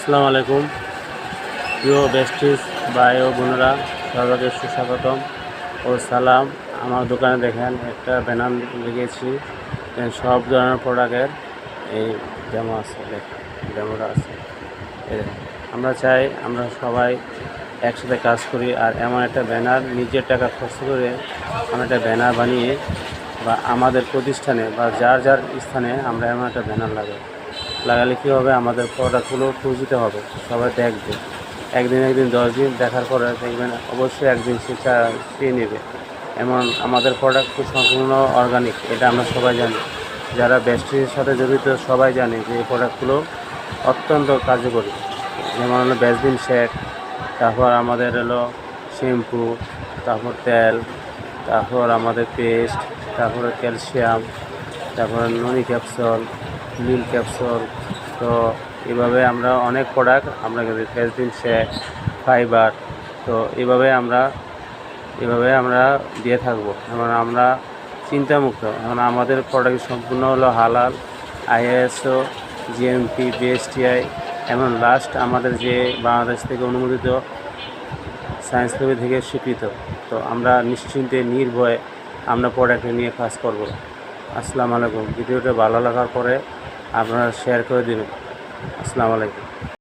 আসসালামু আলাইকুম প্রিয় বেস্টিস ভাই ও বোনেরা, সবাইকে সুস্বাগতম ও সালাম। আমার দোকানে দেখেন একটা ব্যানার লিখেছি, সব ধরনের প্রোডাক্টের এই ডেমো আছে, ডেমোটা আছে। আমরা চাই আমরা সবাই একসাথে কাজ করি, আর এমন একটা ব্যানার নিজের টাকা খরচ করে আমরা একটা ব্যানার বানিয়ে বা আমাদের প্রতিষ্ঠানে বা যার যার স্থানে আমরা এমন একটা ব্যানার লাগালে কী হবে, আমাদের প্রোডাক্টগুলো পরিচিত হবে, সবাই দেখবে। একদিন 10 দিন দেখার পরে দেখবেন অবশ্যই একদিন সে পেয়ে নেবে। এমন আমাদের প্রোডাক্ট সম্পূর্ণ অর্গানিক, এটা আমরা সবাই জানি। যারা ব্যবসার সাথে জড়িত সবাই জানে যে এই প্রোডাক্টগুলো অত্যন্ত কার্যকরী। যেমন হলো ভ্যাসলিন শেক, তারপর আমাদের হলো শ্যাম্পু, তারপর তেল, তারপর আমাদের পেস্ট, তারপরে ক্যালসিয়াম, তারপরে ননি ক্যাপসুল, নীল ক্যাপসুল। তো এভাবে আমরা অনেক প্রোডাক্ট আমরা ভ্যাসলিন শেক, ফাইবার, তো এভাবে আমরা দিয়ে থাকবো। যেমন আমরা চিন্তামুক্ত, এখন আমাদের প্রোডাক্ট সম্পূর্ণ হলো হালাল, ISO, GMP, BSTI, এমন লাস্ট আমাদের যে বাংলাদেশ থেকে অনুমোদিত সায়েন্স ল্যাব থেকে স্বীকৃত। তো আমরা নিশ্চিন্তে নির্ভয়ে আমরা প্রোডাক্ট নিয়ে কাজ করব। আসসালামু আলাইকুম। ভিডিওটা ভালো লাগার পরে আপনারা শেয়ার করে দিবেন। আসসালামু আলাইকুম।